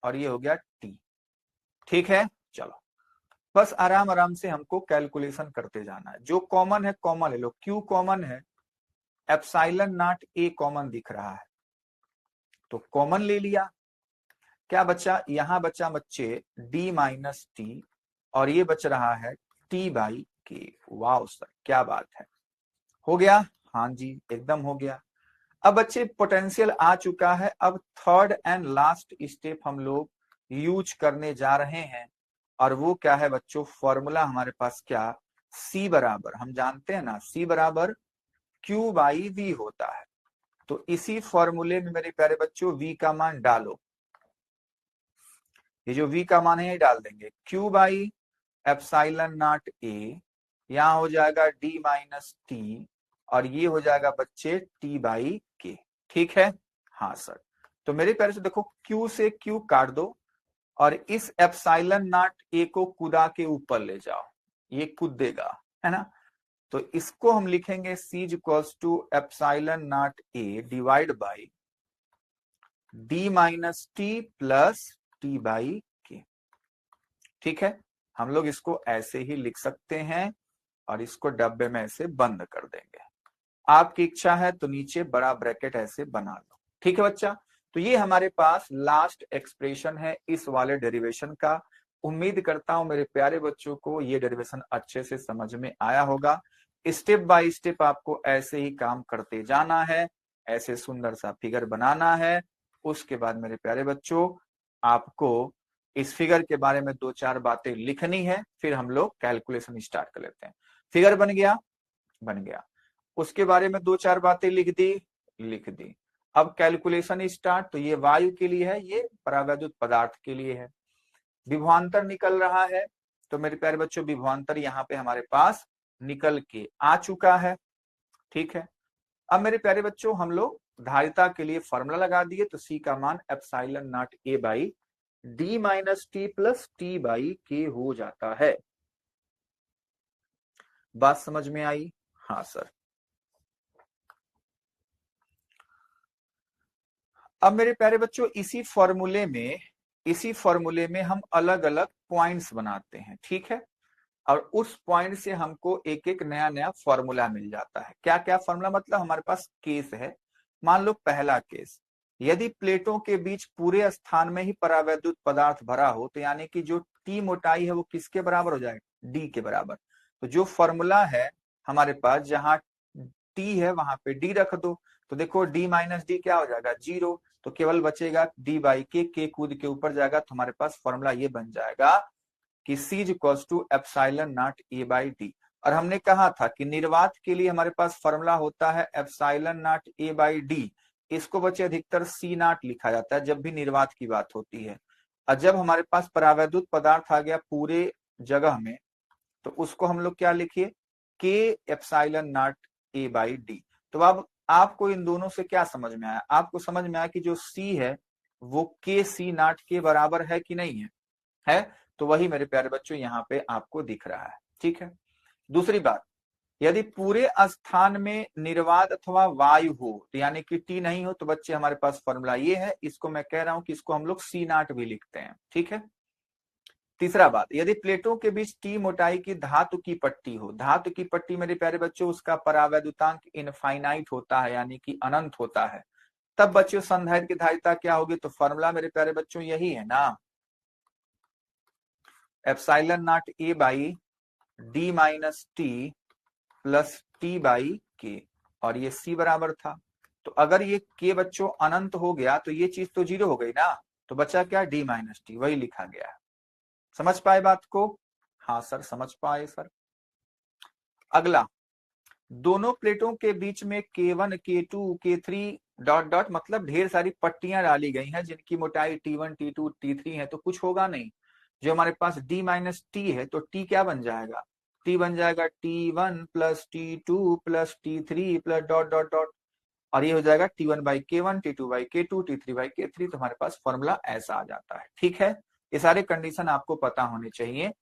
और ये हो गया t। ठीक है? चलो, बस आराम आराम से हमको कैलकुलेशन करते जाना है। जो कॉमन है कॉमन ले लो, क्यू कॉमन है, एप्सिलॉन नॉट ए कॉमन दिख रहा है तो कॉमन ले लिया। क्या बचा? यहां बचा बच्चे डी माइनस टी, और ये बच रहा है टी बाई के। वाह सर, क्या बात है! हो गया? हाँ जी, एकदम हो गया। अब बच्चे पोटेंशियल आ चुका है। अब थर्ड एंड लास्ट स्टेप हम लोग यूज करने जा रहे हैं, और वो क्या है बच्चों? फॉर्मूला हमारे पास क्या? C बराबर, हम जानते हैं ना, C बराबर Q बाई V होता है। तो इसी फॉर्मूले में मेरे प्यारे बच्चों V का मान डालो। ये जो V का मान है ये डाल देंगे, Q बाई एप्सिलॉन नॉट ए, यहां हो जाएगा D माइनस टी, और ये हो जाएगा बच्चे T बाई के। ठीक है? हाँ सर। तो मेरे प्यारे से देखो, Q से Q काट दो, और इस एप्सिलॉन नॉट ए को कूदा के ऊपर ले जाओ, ये कूद देगा, है ना। तो इसको हम लिखेंगे C equals to epsilon naught A divide by D minus T plus T by K. ठीक है? हम लोग इसको ऐसे ही लिख सकते हैं, और इसको डब्बे में ऐसे बंद कर देंगे। आपकी इच्छा है तो नीचे बड़ा ब्रैकेट ऐसे बना लो। ठीक है बच्चा? तो ये हमारे पास लास्ट एक्सप्रेशन है इस वाले डेरिवेशन का। उम्मीद करता हूं मेरे प्यारे बच्चों को ये डेरिवेशन अच्छे से समझ में आया होगा। स्टेप बाय स्टेप आपको ऐसे ही काम करते जाना है, ऐसे सुंदर सा फिगर बनाना है। उसके बाद मेरे प्यारे बच्चों आपको इस फिगर के बारे में दो चार बातें लिखनी है, फिर हम लोग कैलकुलेशन स्टार्ट कर लेते हैं। फिगर बन गया, बन गया। उसके बारे में दो चार बातें लिख दी, लिख दी। अब कैलकुलेशन स्टार्ट। तो ये वायु के लिए है, ये परावैद्युत पदार्थ के लिए है। विभवांतर निकल रहा है, तो मेरे प्यारे बच्चों विभवांतर यहाँ पे हमारे पास निकल के आ चुका है। ठीक है, अब मेरे प्यारे बच्चों हम लोग धारिता के लिए फॉर्मूला लगा दिए। तो सी का मान epsilon naught A by D minus T plus T by के हो जाता है। बात समझ में आई? हाँ सर। अब मेरे प्यारे बच्चों इसी फॉर्मूले में हम अलग अलग पॉइंट्स बनाते हैं। ठीक है, और उस पॉइंट से हमको एक एक नया नया फॉर्मूला मिल जाता है। क्या क्या फॉर्मूला? मतलब हमारे पास केस है। मान लो पहला केस, यदि प्लेटों के बीच पूरे स्थान में ही परावैद्युत पदार्थ भरा हो, तो यानी कि जो टी मोटाई है वो किसके बराबर हो जाएगा? डी के बराबर। तो जो फॉर्मूला है हमारे पास, जहां टी है वहां पे डी रख दो। तो देखो डी माइनस डी क्या हो जाएगा? जीरो। तो केवल बचेगा डी बाई के कूद के ऊपर जाएगा। तो हमारे पास फॉर्मूला ये बन जाएगा कि C is equal to epsilon naught A by D. और हमने कहा था कि निर्वात के लिए हमारे पास फॉर्मूला होता है epsilon naught A by D. इसको बच्चे अधिकतर सी नॉट लिखा जाता है जब भी निर्वात की बात होती है। और जब हमारे पास परावैद्युत पदार्थ आ गया पूरे जगह में, तो उसको हम लोग क्या लिखिए? के epsilon naught A by D. तो अब आपको इन दोनों से क्या समझ में आया? आपको समझ में आया कि जो सी है वो के सी नॉट के बराबर है कि नहीं है? तो वही मेरे प्यारे बच्चों यहाँ पे आपको दिख रहा है। ठीक है, दूसरी बात, यदि पूरे स्थान में निर्वात अथवा वायु हो, तो यानी कि टी नहीं हो, तो बच्चे हमारे पास फॉर्मूला ये है। इसको मैं कह रहा हूं कि इसको हम लोग सी नॉट भी लिखते हैं। ठीक है, तीसरा बात, यदि प्लेटों के बीच टी मोटाई की धातु की पट्टी हो, धातु की पट्टी मेरे प्यारे बच्चों उसका परावैद्युतांक इनफाइनाइट होता है, यानी कि अनंत होता है, तब बच्चों संधारित्र की धारिता क्या होगी? तो फॉर्मूला मेरे प्यारे बच्चों यही है ना, epsilon naught A by D minus T plus T by के। और ये सी बराबर था। तो अगर ये के बच्चों अनंत हो गया तो ये चीज तो जीरो हो गई ना। तो बचा क्या? डी माइनस टी, वही लिखा गया है। समझ पाए बात को? हाँ सर, समझ पाए सर। अगला, दोनों प्लेटों के बीच में K1 K2 K3 dot dot मतलब ढेर सारी पट्टियां डाली गई हैं जिनकी मोटाई T1 T2 T3 है। तो कुछ होगा नहीं। जो हमारे पास D माइनस टी है, तो T क्या बन जाएगा? T बन जाएगा T1 plus T2 plus T3 plus dot dot dot. और ये हो जाएगा T1 by K1 T2 by K2 T3 by K3। तो हमारे पास फॉर्मूला ऐसा आ जाता है। ठीक है, ये सारे कंडीशन आपको पता होने चाहिए।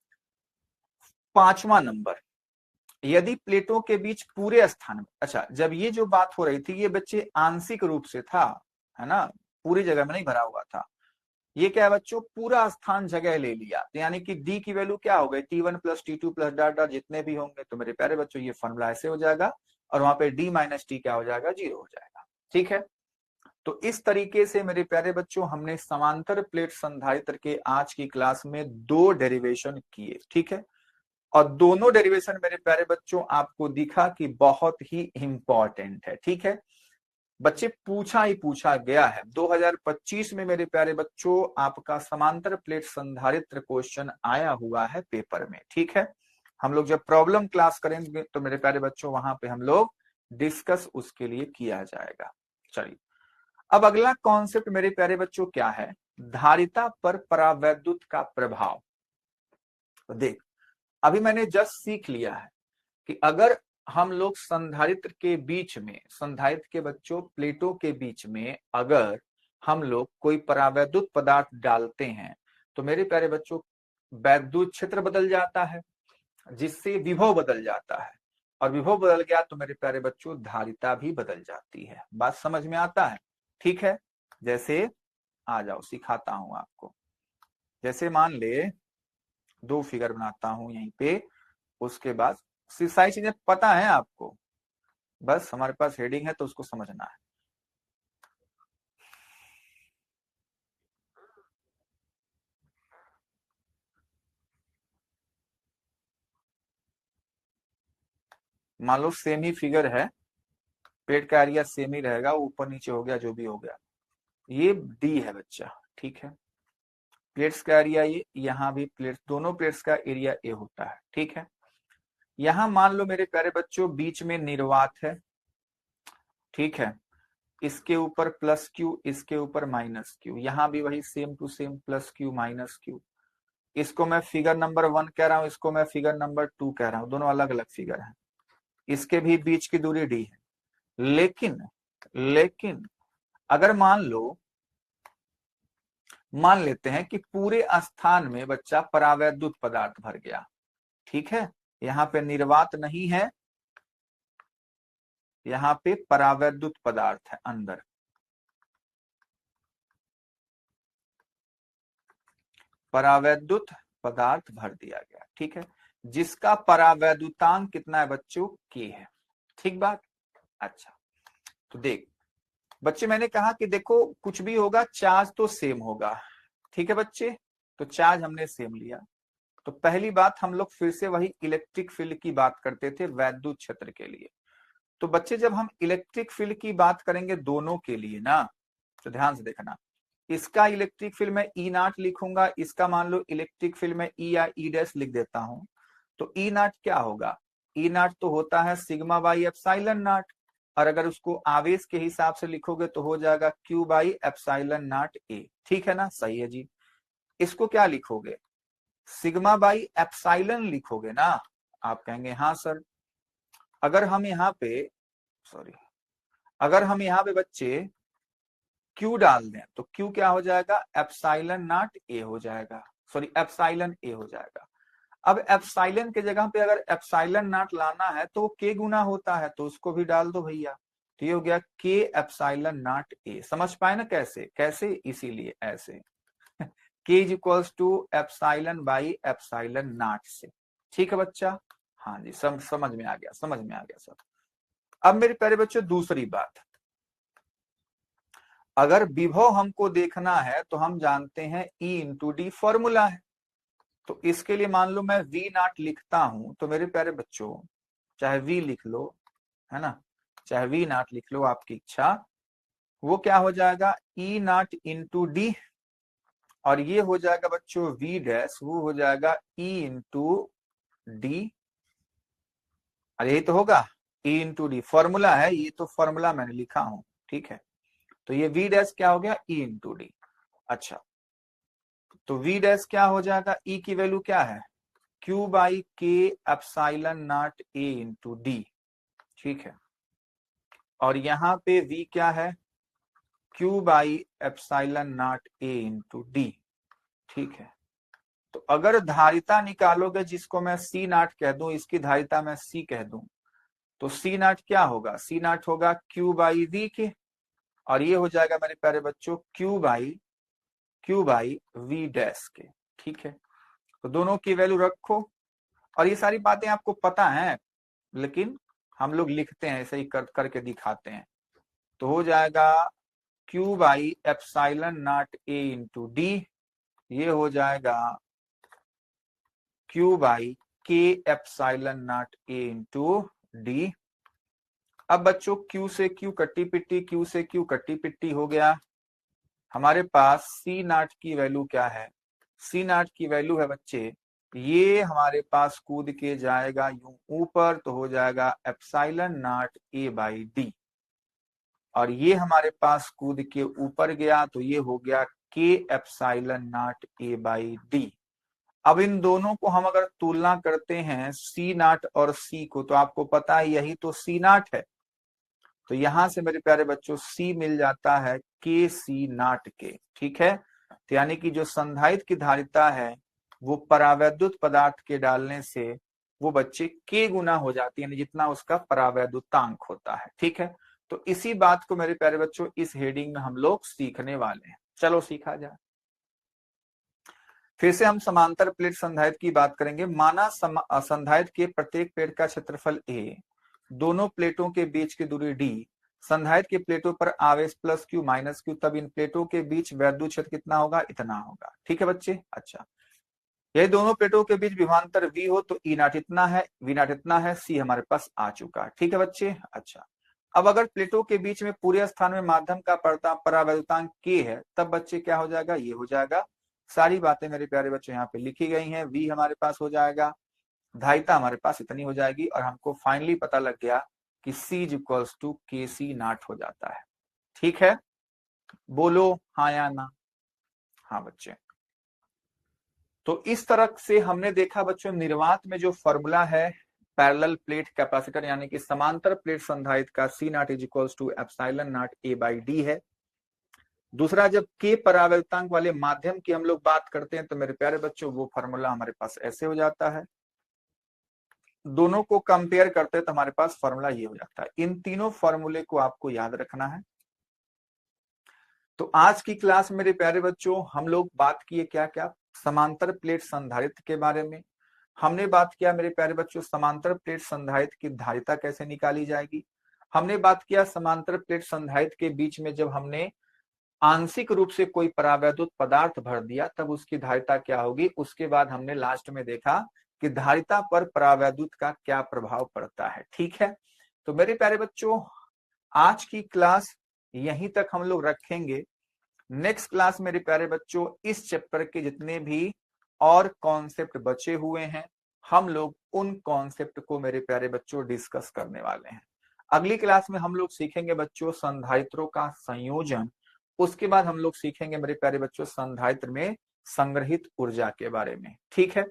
पांचवा नंबर, यदि प्लेटों के बीच पूरे स्थान में, अच्छा जब ये जो बात हो रही थी ये बच्चे आंशिक रूप से था, है ना, पूरी जगह में नहीं भरा हुआ था। ये क्या है बच्चों? पूरा स्थान जगह ले लिया। तो यानी कि डी की वैल्यू क्या हो गई? T1 plus T2 plus dot dot जितने भी होंगे। तो मेरे प्यारे बच्चों ये फॉर्मूला ऐसे हो जाएगा, और वहां पे डी माइनस टी क्या हो जाएगा? जीरो हो जाएगा। ठीक है, तो इस तरीके से मेरे प्यारे बच्चों हमने समांतर प्लेट संधारित्र के आज की क्लास में दो डेरिवेशन किए। ठीक है, और दोनों डेरिवेशन मेरे प्यारे बच्चों आपको दिखा कि बहुत ही इंपॉर्टेंट है। ठीक है बच्चे, पूछा ही पूछा गया है। 2025 में मेरे प्यारे बच्चों आपका समांतर प्लेट संधारित्र क्वेश्चन आया हुआ है पेपर में। ठीक है, हम लोग जब प्रॉब्लम क्लास करेंगे तो मेरे प्यारे बच्चों वहां पे हम लोग डिस्कस उसके लिए किया जाएगा। चलिए, अब अगला कॉन्सेप्ट मेरे प्यारे बच्चों क्या है? धारिता पर परावैद्युत का प्रभाव। तो देख, अभी मैंने जस्ट सीख लिया है कि अगर हम लोग संधारित्र के बीच में, संधारित्र के बच्चों प्लेटों के बीच में अगर हम लोग कोई परावैद्युत पदार्थ डालते हैं, तो मेरे प्यारे बच्चों वैद्युत क्षेत्र बदल जाता है, जिससे विभव बदल जाता है। और विभव बदल गया तो मेरे प्यारे बच्चों धारिता भी बदल जाती है। बात समझ में आता है? ठीक है, जैसे आ जाओ सिखाता हूं आपको। जैसे मान ले दो फिगर बनाता हूं यहीं पे, उसके बाद सारी चीजें पता है आपको, बस हमारे पास हेडिंग है तो उसको समझना है। मान लो सेम ही फिगर है, प्लेट का एरिया सेम ही रहेगा, ऊपर नीचे हो गया जो भी हो गया, ये डी है बच्चा। ठीक है, प्लेट्स का एरिया ये, यहाँ भी प्लेट्स, दोनों प्लेट्स का एरिया ए होता है। ठीक है, यहां मान लो मेरे प्यारे बच्चों बीच में निर्वात है। ठीक है, इसके ऊपर प्लस क्यू, इसके ऊपर माइनस क्यू, यहां भी वही same to same plus Q minus Q. इसको मैं फिगर नंबर 1 कह रहा हूं, इसको मैं फिगर नंबर 2 कह रहा हूं, दोनों अलग अलग फिगर हैं। इसके भी बीच की दूरी डी है। लेकिन लेकिन अगर मान लेते हैं कि पूरे स्थान में बच्चा परावैद्युत पदार्थ भर गया। ठीक है, यहाँ पे निर्वात नहीं है, यहाँ पे परावैद्युत पदार्थ है अंदर। परावैद्युत पदार्थ भर दिया गया। ठीक है, जिसका परावैद्युतांक कितना है बच्चों, के है। ठीक बात। अच्छा, तो देख बच्चे, मैंने कहा कि देखो कुछ भी होगा चार्ज तो सेम होगा। ठीक है बच्चे, तो चार्ज हमने सेम लिया। तो पहली बात हम लोग फिर से वही इलेक्ट्रिक फील्ड की बात करते थे वैद्युत क्षेत्र के लिए। तो बच्चे जब हम इलेक्ट्रिक फील्ड की बात करेंगे दोनों के लिए ना, तो ध्यान से देखना, इसका इलेक्ट्रिक फील्ड में ई नॉट लिखूंगा, इसका मान लो इलेक्ट्रिक फील्ड में ई या ई डैश लिख देता हूं। तो ई नॉट क्या होगा, ई नॉट तो होता है सिग्मा बाई एप्सिलॉन नॉट, और अगर उसको आवेश के हिसाब से लिखोगे तो हो जाएगा क्यू बाई एप्सिलॉन नॉट ए। ठीक है ना, सही है जी। इसको क्या लिखोगे, सिग्मा बाई एप्सिलॉन लिखोगे ना। आप कहेंगे हाँ सर। अगर हम यहाँ पे सॉरी अगर हम यहाँ पे बच्चे क्यू डाल दें तो क्यू क्या हो जाएगा, एप्सिलॉन नॉट ए हो जाएगा, सॉरी एप्सिलॉन ए हो जाएगा। अब एप्सिलॉन के जगह पे अगर एप्सिलॉन नॉट लाना है तो वो के गुना होता है, तो उसको भी डाल दो भैया। तो ये हो गया के एप्सिलॉन नॉट ए। समझ पाए ना कैसे कैसे, इसीलिए ऐसे K is equals to epsilon by epsilon naught से। ठीक है बच्चा, हाँ जी, समझ में आ गया, समझ में आ गया सब। अब मेरे प्यारे बच्चों दूसरी बात, अगर विभव हमको देखना है तो हम जानते हैं E इंटू डी फॉर्मूला है। तो इसके लिए मान लो मैं V नॉट लिखता हूं, तो मेरे प्यारे बच्चों चाहे V लिख लो, है ना, चाहे V नॉट लिख लो, आपकी इच्छा, वो क्या हो जाएगा E नॉट इंटू डी, और ये हो जाएगा बच्चों V डैश, वो हो जाएगा E इंटू डी। अरे यही तो होगा, E इंटू डी फॉर्मूला है, ये तो फॉर्मूला मैंने लिखा हूं। ठीक है, तो ये V डैश क्या हो गया, E इंटू डी। अच्छा, तो V डैश क्या हो जाएगा, E की वैल्यू क्या है, Q बाई के epsilon naught A into D. ठीक है, और यहाँ पे V क्या है, Q by epsilon naught A into D. ठीक है, तो अगर धारिता निकालोगे, जिसको मैं C नॉट कह दूं, इसकी धारिता मैं C कह दूं, तो C नॉट क्या होगा, C नॉट होगा Q बाई V के, और ये हो जाएगा मेरे प्यारे बच्चों Q बाई V डैश के। ठीक है, तो दोनों की वैल्यू रखो, और ये सारी बातें आपको पता है, लेकिन हम लोग लिखते हैं ऐसे ही करके दिखाते हैं। तो हो जाएगा Q by epsilon naught A into D, ये हो जाएगा Q बाई के epsilon naught A into D. अब बच्चों Q से Q कट्टी पिट्टी, Q से Q कट्टी पिट्टी हो गया। हमारे पास C नॉट की वैल्यू क्या है, C नॉट की वैल्यू है बच्चे, ये हमारे पास कूद के जाएगा यूं ऊपर, तो हो जाएगा epsilon naught A by D, और ये हमारे पास कूद के ऊपर गया, तो ये हो गया के epsilon naught A by D. अब इन दोनों को हम अगर तुलना करते हैं C नॉट और C को, तो आपको पता है यही तो C नॉट है, तो यहां से मेरे प्यारे बच्चों C मिल जाता है के सी नॉट के। ठीक है, तो यानी कि जो संधारित्र की धारिता है वो परावैद्युत पदार्थ के डालने से वो बच्चे के गुना हो जाती है, जितना उसका परावैद्युतांक होता है। ठीक है, तो इसी बात को मेरे प्यारे बच्चों इस हेडिंग में हम लोग सीखने वाले हैं। चलो सीखा जाए। फिर से हम समांतर प्लेट संधारित्र की बात करेंगे। माना संधारित्र के प्रत्येक प्लेट का क्षेत्रफल ए, दोनों प्लेटों के बीच की दूरी डी, संधारित्र के प्लेटों पर आवेश प्लस क्यू माइनस क्यू, तब इन प्लेटों के बीच वैद्युत क्षेत्र कितना होगा, इतना होगा। ठीक है बच्चे। अच्छा, यदि दोनों प्लेटों के बीच विभवांतर V हो तो E नॉट इतना है, V नॉट इतना है, C हमारे पास आ चुका। ठीक है बच्चे। अच्छा, अब अगर प्लेटों के बीच में पूरे स्थान में माध्यम का परावैद्युतांक K है, तब बच्चे क्या हो जाएगा, ये हो जाएगा। सारी बातें मेरे प्यारे बच्चों यहाँ पे लिखी गई हैं। V हमारे पास हो जाएगा, धारिता हमारे पास इतनी हो जाएगी, और हमको फाइनली पता लग गया कि C is equals to KC naught हो जाता है। ठीक है, बोलो हाँ या ना। हाँ बच्चे, तो इस तरह से हमने देखा बच्चों निर्वात में जो फॉर्मूला है पैरेलल प्लेट कैपेसिटर यानी कि समांतर प्लेट संधारित्र का C naught is equals to epsilon naught A by D है। दूसरा, जब K परावैद्युतांक वाले माध्यम की हम लोग बात करते हैं तो मेरे प्यारे बच्चों वो फॉर्मूला हमारे पास ऐसे हो जाता है। दोनों को कंपेयर करते हैं तो हमारे पास फॉर्मूला ये हो जाता है। इन तीनों फॉर्मूले को आपको याद रखना है। तो आज की क्लास मेरे प्यारे बच्चों हम लोग बात किए क्या क्या, समांतर प्लेट संधारित्र के बारे में हमने बात किया मेरे प्यारे बच्चों। समांतर प्लेट संधारित्र की धारिता कैसे निकाली जाएगी, हमने बात किया समांतर प्लेट संधारित्र के बीच में जब हमने आंशिक रूप से कोई परावैद्युत पदार्थ भर दिया तब उसकी धारिता क्या होगी। उसके बाद हमने लास्ट में देखा कि धारिता पर परावैद्युत का क्या प्रभाव पड़ता है। ठीक है, तो मेरे प्यारे बच्चों आज की क्लास यहीं तक हम लोग रखेंगे। नेक्स्ट क्लास मेरे प्यारे बच्चों इस चैप्टर के जितने भी और कॉन्सेप्ट बचे हुए हैं हम लोग उन कॉन्सेप्ट को मेरे प्यारे बच्चों डिस्कस करने वाले हैं। अगली क्लास में हम लोग सीखेंगे बच्चों संधारित्रों का संयोजन। उसके बाद हम लोग सीखेंगे मेरे प्यारे बच्चों संधारित्र में संग्रहित ऊर्जा के बारे में। ठीक है,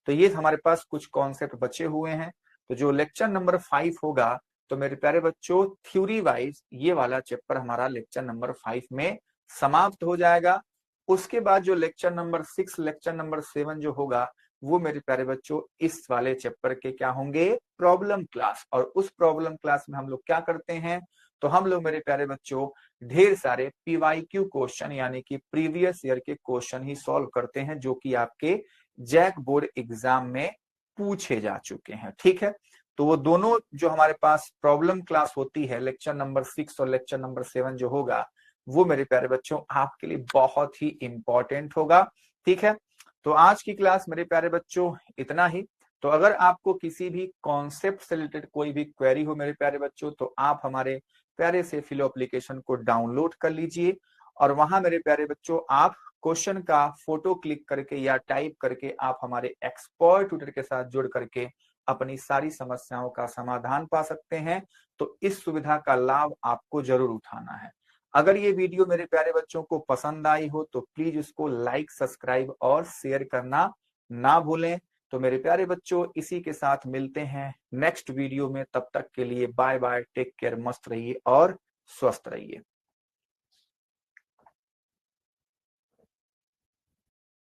तो ये हमारे पास कुछ कॉन्सेप्ट बचे हुए हैं। तो जो लेक्चर नंबर 5 होगा तो मेरे प्यारे बच्चों थ्योरी वाइज ये वाला चैप्टर हमारा लेक्चर नंबर 5 में समाप्त हो जाएगा। उसके बाद जो लेक्चर नंबर 6 लेक्चर नंबर 7 जो होगा वो मेरे प्यारे बच्चों इस वाले चैप्टर के क्या होंगे, प्रॉब्लम क्लास। और उस प्रॉब्लम क्लास में हम लोग क्या करते हैं, तो हम लोग मेरे प्यारे बच्चों ढेर सारे PYQ क्वेश्चन यानी कि प्रीवियस ईयर के क्वेश्चन ही सॉल्व करते हैं जो कि आपके जैक बोर्ड एग्जाम में पूछे जा चुके हैं। ठीक है, तो वो दोनों जो हमारे पास प्रॉब्लम क्लास होती है लेक्चर नंबर 6 और लेक्चर नंबर 7 जो होगा वो मेरे प्यारे बच्चों आपके लिए बहुत ही इंपॉर्टेंट होगा। ठीक है, तो आज की क्लास मेरे प्यारे बच्चों इतना ही। तो अगर आपको किसी भी कॉन्सेप्ट से रिलेटेड कोई भी क्वेरी हो मेरे प्यारे बच्चों तो आप हमारे प्यारे से फिलो एप्लीकेशन को डाउनलोड कर लीजिए और वहां मेरे प्यारे बच्चों आप क्वेश्चन का फोटो क्लिक करके या टाइप करके आप हमारे एक्सपर्ट ट्यूटर के साथ जुड़ करके अपनी सारी समस्याओं का समाधान पा सकते हैं। तो इस सुविधा का लाभ आपको जरूर उठाना है। अगर ये वीडियो मेरे प्यारे बच्चों को पसंद आई हो तो प्लीज इसको लाइक सब्सक्राइब और शेयर करना ना भूलें। तो मेरे प्यारे बच्चों इसी के साथ मिलते हैं नेक्स्ट वीडियो में। तब तक के लिए बाय बाय, टेक केयर, मस्त रहिए और स्वस्थ रहिए।